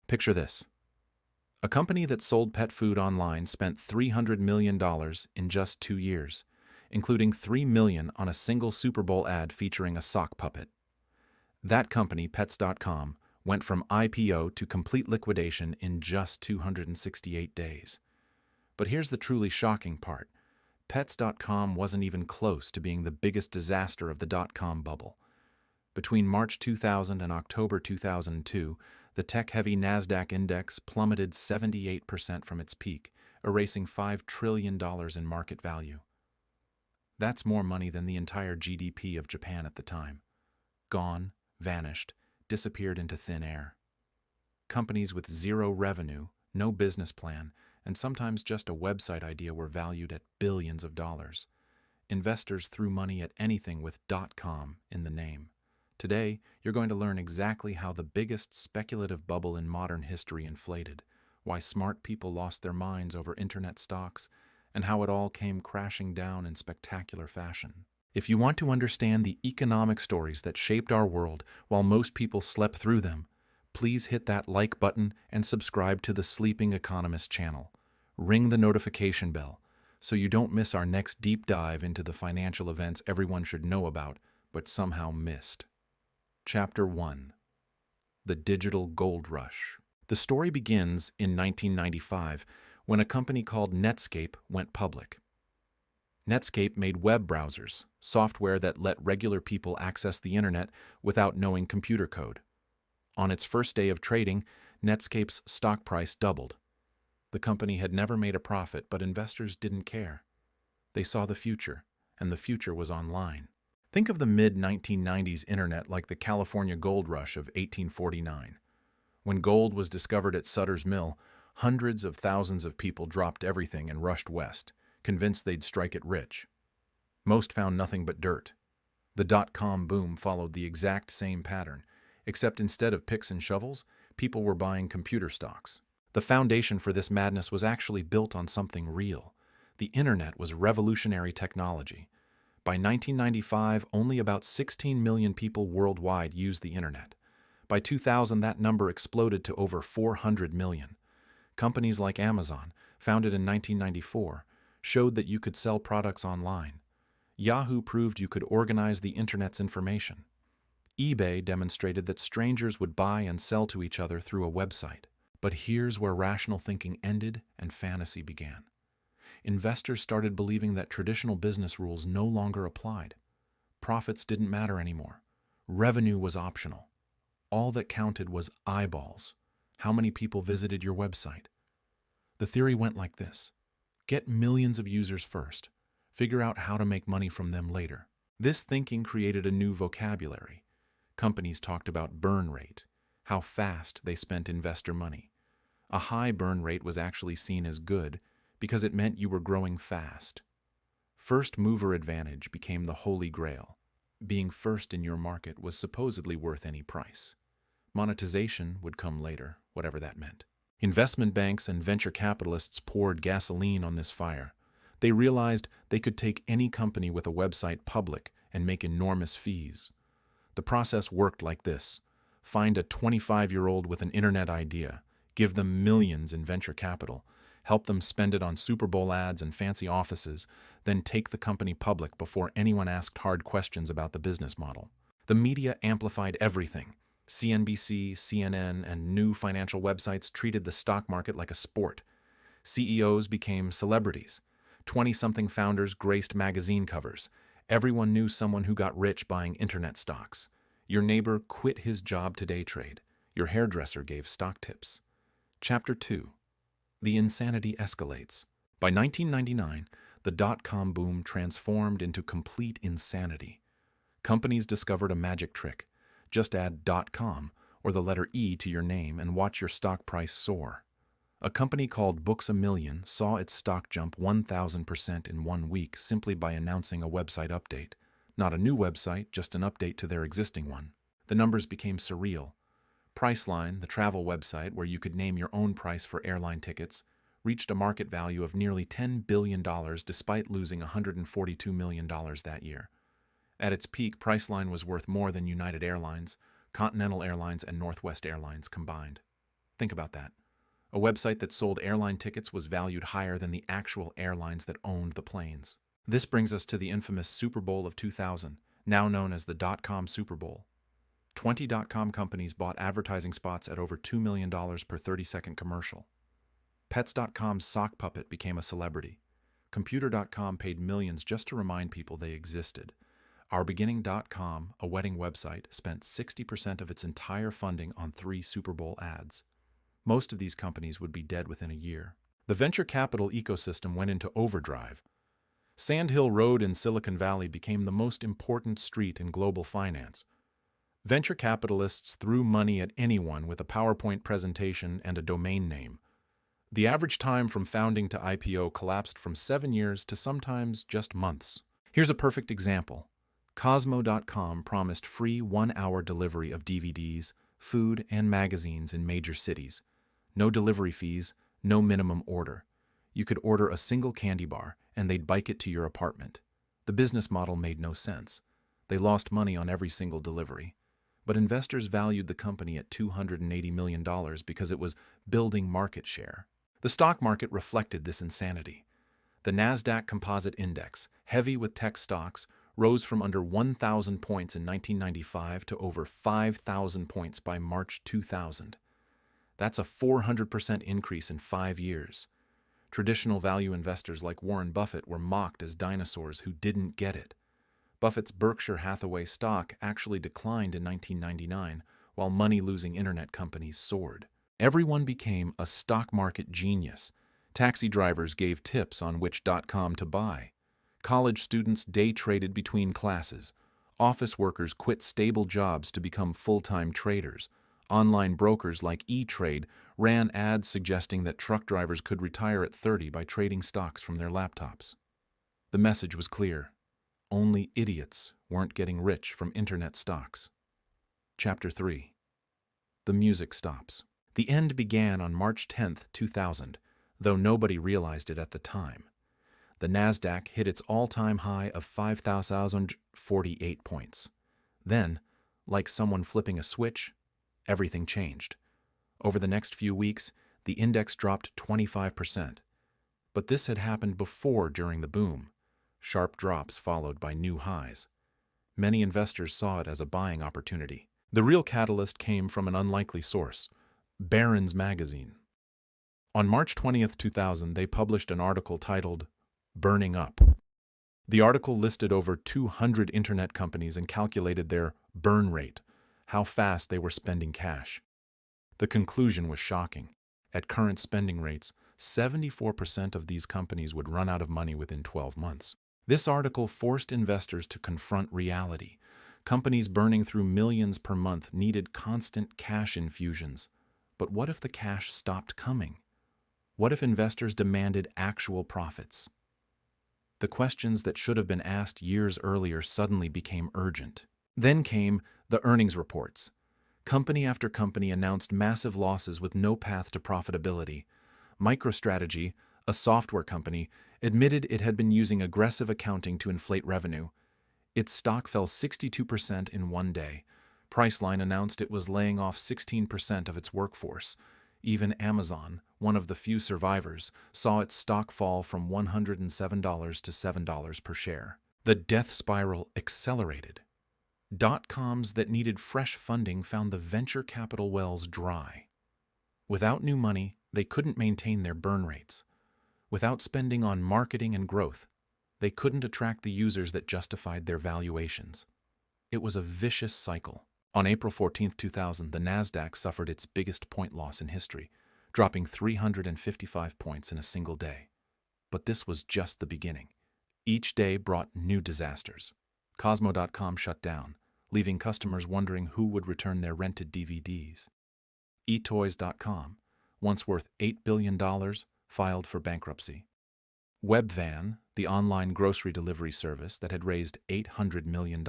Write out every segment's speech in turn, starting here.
Picture this. A company that sold pet food online spent $300 million in just 2 years, including $3 million on a single Super Bowl ad featuring a sock puppet. That company, Pets.com, went from IPO to complete liquidation in just 268 days. But here's the truly shocking part. Pets.com wasn't even close to being the biggest disaster of the dot-com bubble. Between March 2000 and October 2002, the tech-heavy NASDAQ index plummeted 78% from its peak, erasing $5 trillion in market value. That's more money than the entire GDP of Japan at the time. Gone, vanished, disappeared into thin air. Companies with zero revenue, no business plan, and sometimes just a website idea were valued at billions of dollars. Investors threw money at anything with .com in the name. Today, you're going to learn exactly how the biggest speculative bubble in modern history inflated, why smart people lost their minds over internet stocks, and how it all came crashing down in spectacular fashion. If you want to understand the economic stories that shaped our world while most people slept through them, please hit that like button and subscribe to the Sleeping Economist channel. Ring the notification bell so you don't miss our next deep dive into the financial events everyone should know about but somehow missed. Chapter 1. The Digital Gold Rush. The story begins in 1995 when a company called Netscape went public. Netscape made web browsers, software that let regular people access the internet without knowing computer code. On its first day of trading, Netscape's stock price doubled. The company had never made a profit, but investors didn't care. They saw the future, and the future was online. Think of the mid-1990s internet like the California gold rush of 1849. When gold was discovered at Sutter's Mill, hundreds of thousands of people dropped everything and rushed west, convinced they'd strike it rich. Most found nothing but dirt. The dot-com boom followed the exact same pattern, except instead of picks and shovels, people were buying computer stocks. The foundation for this madness was actually built on something real. The internet was revolutionary technology. By 1995, only about 16 million people worldwide used the internet. By 2000, that number exploded to over 400 million. Companies like Amazon, founded in 1994, showed that you could sell products online. Yahoo proved you could organize the internet's information. eBay demonstrated that strangers would buy and sell to each other through a website. But here's where rational thinking ended and fantasy began. Investors started believing that traditional business rules no longer applied. Profits didn't matter anymore. Revenue was optional. All that counted was eyeballs. How many people visited your website? The theory went like this. Get millions of users first. Figure out how to make money from them later. This thinking created a new vocabulary. Companies talked about burn rate, how fast they spent investor money. A high burn rate was actually seen as good because it meant you were growing fast. First mover advantage became the holy grail. Being first in your market was supposedly worth any price. Monetization would come later, whatever that meant. Investment banks and venture capitalists poured gasoline on this fire. They realized they could take any company with a website public and make enormous fees. The process worked like this. Find a 25-year-old with an internet idea, give them millions in venture capital, help them spend it on Super Bowl ads and fancy offices, then take the company public before anyone asked hard questions about the business model. The media amplified everything. CNBC, CNN, and new financial websites treated the stock market like a sport. CEOs became celebrities. 20-something founders graced magazine covers. Everyone knew someone who got rich buying internet stocks. Your neighbor quit his job to day trade. Your hairdresser gave stock tips. Chapter 2. The Insanity Escalates. By 1999, the dot-com boom transformed into complete insanity. Companies discovered a magic trick. Just add .com or the letter E to your name and watch your stock price soar. A company called Books A Million saw its stock jump 1,000% in 1 week simply by announcing a website update. Not a new website, just an update to their existing one. The numbers became surreal. Priceline, the travel website where you could name your own price for airline tickets, reached a market value of nearly $10 billion despite losing $142 million that year. At its peak, Priceline was worth more than United Airlines, Continental Airlines, and Northwest Airlines combined. Think about that. A website that sold airline tickets was valued higher than the actual airlines that owned the planes. This brings us to the infamous Super Bowl of 2000, now known as the dotcom Super Bowl. 20 dotcom companies bought advertising spots at over $2 million per 30-second commercial. Pets.com's sock puppet became a celebrity. Computer.com paid millions just to remind people they existed. Our beginning.com, a wedding website, spent 60% of its entire funding on 3 Super Bowl ads. Most of these companies would be dead within a year. The venture capital ecosystem went into overdrive. Sand Hill Road in Silicon Valley became the most important street in global finance. Venture capitalists threw money at anyone with a PowerPoint presentation and a domain name. The average time from founding to IPO collapsed from 7 years to sometimes just months. Here's a perfect example. Cosmo.com promised free 1-hour delivery of DVDs, food, and magazines in major cities. No delivery fees, no minimum order. You could order a single candy bar, and they'd bike it to your apartment. The business model made no sense. They lost money on every single delivery. But investors valued the company at $280 million because it was building market share. The stock market reflected this insanity. The NASDAQ Composite Index, heavy with tech stocks, rose from under 1,000 points in 1995 to over 5,000 points by March 2000. That's a 400% increase in 5 years. Traditional value investors like Warren Buffett were mocked as dinosaurs who didn't get it. Buffett's Berkshire Hathaway stock actually declined in 1999, while money-losing internet companies soared. Everyone became a stock market genius. Taxi drivers gave tips on which .com to buy. College students day traded between classes. Office workers quit stable jobs to become full-time traders. Online brokers like E-Trade ran ads suggesting that truck drivers could retire at 30 by trading stocks from their laptops. The message was clear. Only idiots weren't getting rich from internet stocks. Chapter 3. The music stops. The end began on March 10, 2000, though nobody realized it at the time. The NASDAQ hit its all-time high of 5,048 points. Then, like someone flipping a switch, everything changed. Over the next few weeks, the index dropped 25%. But this had happened before during the boom. Sharp drops followed by new highs. Many investors saw it as a buying opportunity. The real catalyst came from an unlikely source, Barron's magazine. On March 20, 2000, they published an article titled, "Burning Up." The article listed over 200 internet companies and calculated their burn rate, how fast they were spending cash. The conclusion was shocking. At current spending rates, 74% of these companies would run out of money within 12 months. This article forced investors to confront reality. Companies burning through millions per month needed constant cash infusions. But what if the cash stopped coming? What if investors demanded actual profits? The questions that should have been asked years earlier suddenly became urgent. Then came the earnings reports. Company after company announced massive losses with no path to profitability. MicroStrategy, a software company, admitted it had been using aggressive accounting to inflate revenue. Its stock fell 62% in one day. Priceline announced it was laying off 16% of its workforce. Even Amazon, one of the few survivors, saw its stock fall from $107 to $7 per share. The death spiral accelerated. Dot-coms that needed fresh funding found the venture capital wells dry. Without new money, they couldn't maintain their burn rates. Without spending on marketing and growth, they couldn't attract the users that justified their valuations. It was a vicious cycle. On April 14, 2000, the NASDAQ suffered its biggest point loss in history, dropping 355 points in a single day. But this was just the beginning. Each day brought new disasters. Cosmo.com shut down, leaving customers wondering who would return their rented DVDs. eToys.com, once worth $8 billion, filed for bankruptcy. Webvan, the online grocery delivery service that had raised $800 million,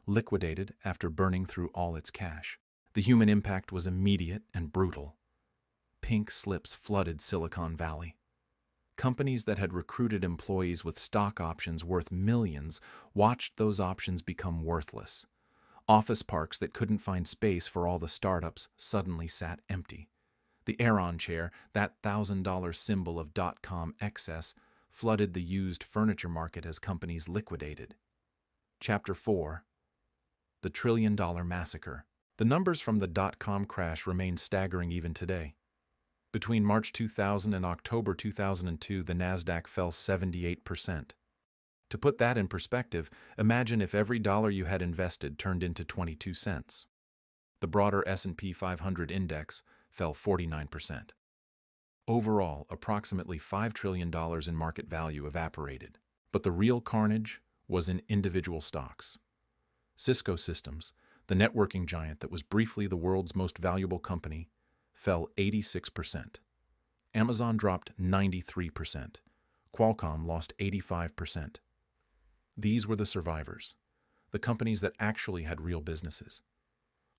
liquidated after burning through all its cash. The human impact was immediate and brutal. Pink slips flooded Silicon Valley. Companies that had recruited employees with stock options worth millions watched those options become worthless. Office parks that couldn't find space for all the startups suddenly sat empty. The Aeron chair, that $1,000 symbol of dot-com excess, flooded the used furniture market as companies liquidated. Chapter 4. The Trillion-Dollar Massacre. The numbers from the dot-com crash remain staggering even today. Between March 2000 and October 2002, the NASDAQ fell 78%. To put that in perspective, imagine if every dollar you had invested turned into 22 cents. The broader S&P 500 index fell 49%. Overall, approximately $5 trillion in market value evaporated. But the real carnage was in individual stocks. Cisco Systems, the networking giant that was briefly the world's most valuable company, fell 86%. Amazon dropped 93%. Qualcomm lost 85%. These were the survivors, the companies that actually had real businesses.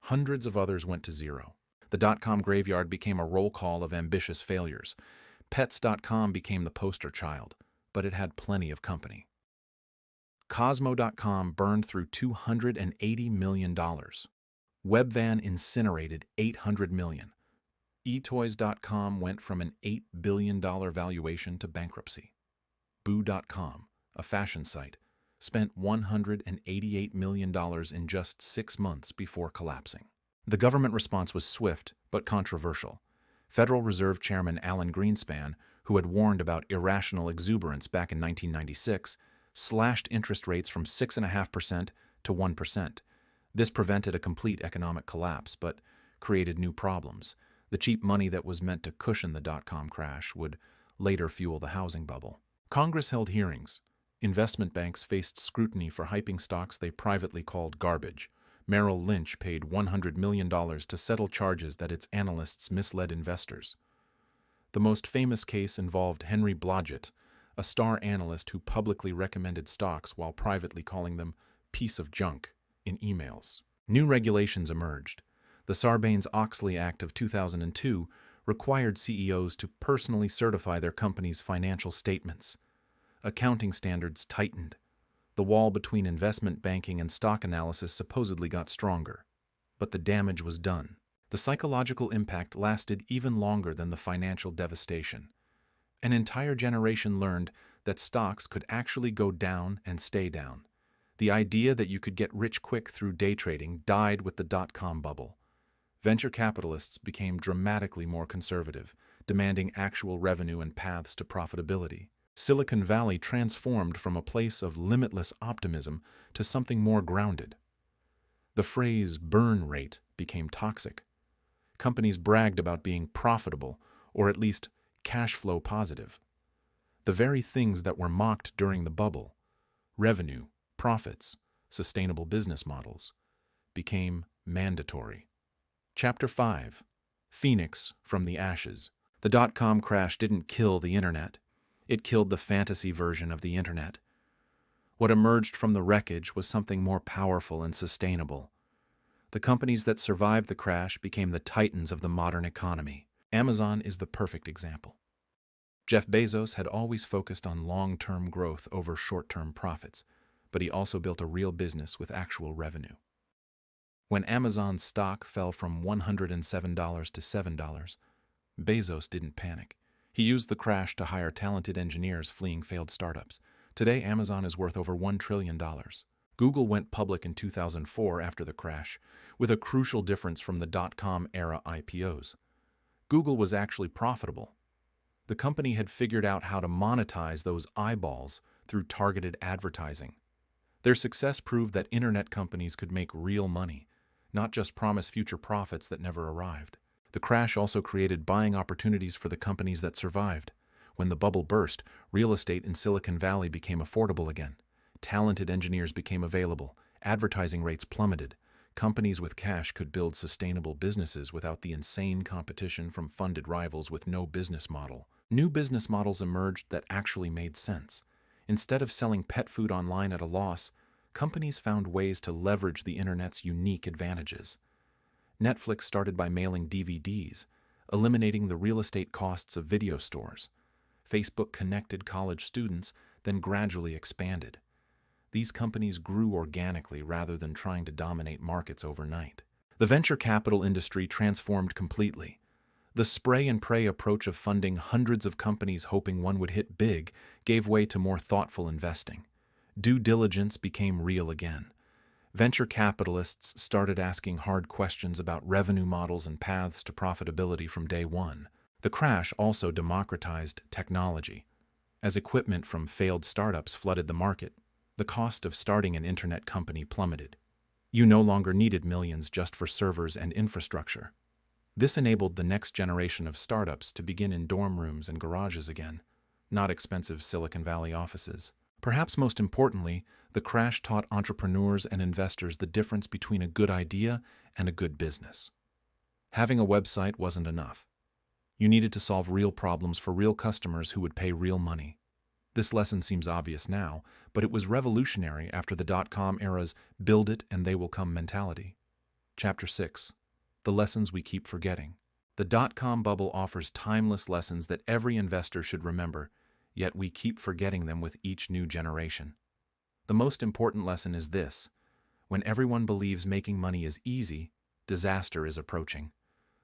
Hundreds of others went to zero. The dot-com graveyard became a roll call of ambitious failures. Pets.com became the poster child, but it had plenty of company. Cosmo.com burned through $280 million. Webvan incinerated $800 million. eToys.com went from an $8 billion valuation to bankruptcy. Boo.com, a fashion site, spent $188 million in just 6 months before collapsing. The government response was swift but controversial. Federal Reserve Chairman Alan Greenspan, who had warned about irrational exuberance back in 1996, slashed interest rates from 6.5% to 1%. This prevented a complete economic collapse, but created new problems. The cheap money that was meant to cushion the dot-com crash would later fuel the housing bubble. Congress held hearings. Investment banks faced scrutiny for hyping stocks they privately called garbage. Merrill Lynch paid $100 million to settle charges that its analysts misled investors. The most famous case involved Henry Blodgett, a star analyst who publicly recommended stocks while privately calling them piece of junk in emails. New regulations emerged. The Sarbanes-Oxley Act of 2002 required CEOs to personally certify their company's financial statements. Accounting standards tightened. The wall between investment banking and stock analysis supposedly got stronger. But the damage was done. The psychological impact lasted even longer than the financial devastation. An entire generation learned that stocks could actually go down and stay down. The idea that you could get rich quick through day trading died with the dot-com bubble. Venture capitalists became dramatically more conservative, demanding actual revenue and paths to profitability. Silicon Valley transformed from a place of limitless optimism to something more grounded. The phrase burn rate became toxic. Companies bragged about being profitable, or at least cash flow positive. The very things that were mocked during the bubble, revenue, profits, sustainable business models, became mandatory. Chapter 5. Phoenix from the Ashes. The dot-com crash didn't kill the internet. It killed the fantasy version of the internet. What emerged from the wreckage was something more powerful and sustainable. The companies that survived the crash became the titans of the modern economy. Amazon is the perfect example. Jeff Bezos had always focused on long-term growth over short-term profits, but he also built a real business with actual revenue. When Amazon's stock fell from $107 to $7, Bezos didn't panic. He used the crash to hire talented engineers fleeing failed startups. Today, Amazon is worth over $1 trillion. Google went public in 2004 after the crash, with a crucial difference from the dot-com era IPOs. Google was actually profitable. The company had figured out how to monetize those eyeballs through targeted advertising. Their success proved that internet companies could make real money, not just promise future profits that never arrived. The crash also created buying opportunities for the companies that survived. When the bubble burst, real estate in Silicon Valley became affordable again. Talented engineers became available. Advertising rates plummeted. Companies with cash could build sustainable businesses without the insane competition from funded rivals with no business model. New business models emerged that actually made sense. Instead of selling pet food online at a loss, companies found ways to leverage the internet's unique advantages. Netflix started by mailing DVDs, eliminating the real estate costs of video stores. Facebook connected college students, then gradually expanded. These companies grew organically rather than trying to dominate markets overnight. The venture capital industry transformed completely. The spray and pray approach of funding hundreds of companies hoping one would hit big gave way to more thoughtful investing. Due diligence became real again. Venture capitalists started asking hard questions about revenue models and paths to profitability from day one. The crash also democratized technology. As equipment from failed startups flooded the market, the cost of starting an internet company plummeted. You no longer needed millions just for servers and infrastructure. This enabled the next generation of startups to begin in dorm rooms and garages again, not expensive Silicon Valley offices. Perhaps most importantly, the crash taught entrepreneurs and investors the difference between a good idea and a good business. Having a website wasn't enough. You needed to solve real problems for real customers who would pay real money. This lesson seems obvious now, but it was revolutionary after the dot-com era's build it and they will come mentality. Chapter 6. The lessons we keep forgetting. The dot-com bubble offers timeless lessons that every investor should remember, yet we keep forgetting them with each new generation. The most important lesson is this: when everyone believes making money is easy, disaster is approaching.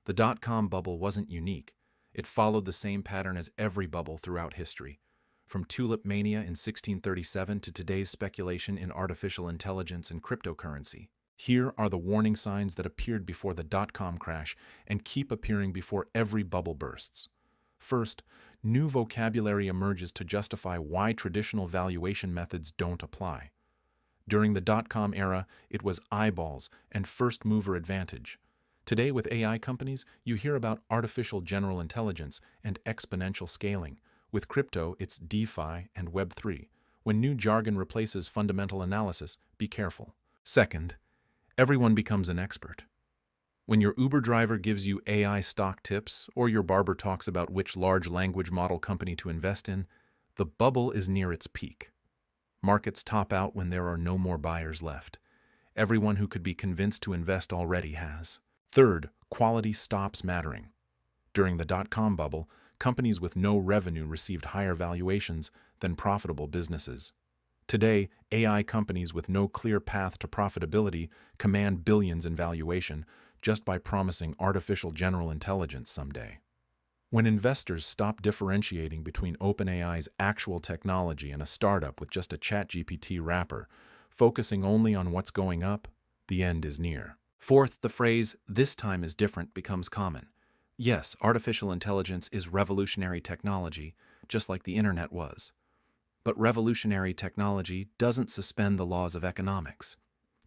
The dot-com bubble wasn't unique. It followed the same pattern as every bubble throughout history. From tulip mania in 1637 to today's speculation in artificial intelligence and cryptocurrency. Here are the warning signs that appeared before the dot-com crash and keep appearing before every bubble bursts. First, new vocabulary emerges to justify why traditional valuation methods don't apply. During the dot-com era, it was eyeballs and first-mover advantage. Today, with AI companies, you hear about artificial general intelligence and exponential scaling. With crypto, it's DeFi and Web3. When new jargon replaces fundamental analysis, be careful. Second, everyone becomes an expert. When your Uber driver gives you AI stock tips or your barber talks about which large language model company to invest in, the bubble is near its peak. Markets top out when there are no more buyers left. Everyone who could be convinced to invest already has. Third, quality stops mattering. During the dot-com bubble, companies with no revenue received higher valuations than profitable businesses. Today, AI companies with no clear path to profitability command billions in valuation just by promising artificial general intelligence someday. When investors stop differentiating between OpenAI's actual technology and a startup with just a ChatGPT wrapper, focusing only on what's going up, the end is near. Fourth, the phrase, "this time is different," becomes common. Yes, artificial intelligence is revolutionary technology, just like the internet was. But revolutionary technology doesn't suspend the laws of economics.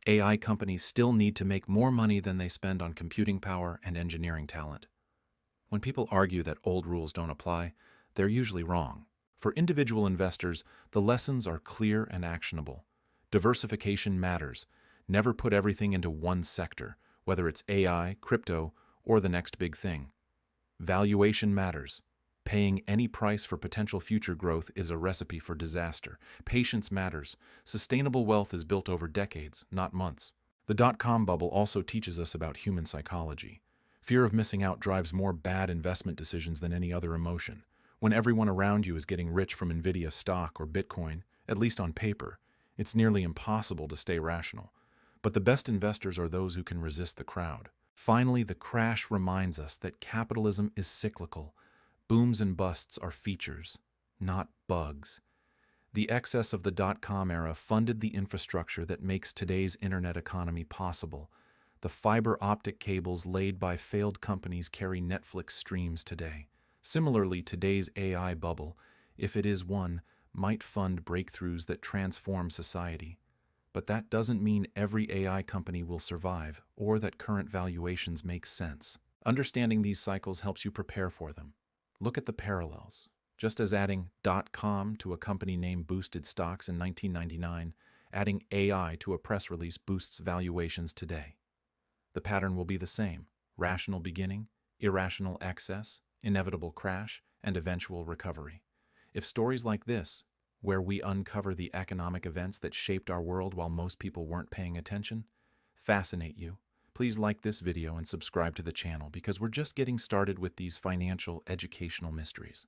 AI companies still need to make more money than they spend on computing power and engineering talent. When people argue that old rules don't apply, they're usually wrong. For individual investors, the lessons are clear and actionable. Diversification matters. Never put everything into one sector, whether it's AI, crypto, or the next big thing. Valuation matters. Paying any price for potential future growth is a recipe for disaster. Patience matters. Sustainable wealth is built over decades, not months. The dot-com bubble also teaches us about human psychology. Fear of missing out drives more bad investment decisions than any other emotion. When everyone around you is getting rich from Nvidia stock or Bitcoin, at least on paper, it's nearly impossible to stay rational. But the best investors are those who can resist the crowd. Finally, the crash reminds us that capitalism is cyclical. Booms and busts are features, not bugs. The excess of the dot-com era funded the infrastructure that makes today's internet economy possible. The fiber optic cables laid by failed companies carry Netflix streams today. Similarly, today's AI bubble, if it is one, might fund breakthroughs that transform society. But that doesn't mean every AI company will survive or that current valuations make sense. Understanding these cycles helps you prepare for them. Look at the parallels. Just as adding .com to a company name boosted stocks in 1999, adding AI to a press release boosts valuations today. The pattern will be the same: rational beginning, irrational excess, inevitable crash, and eventual recovery. If stories like this, where we uncover the economic events that shaped our world while most people weren't paying attention, fascinate you, please like this video and subscribe to the channel because we're just getting started with these financial educational mysteries.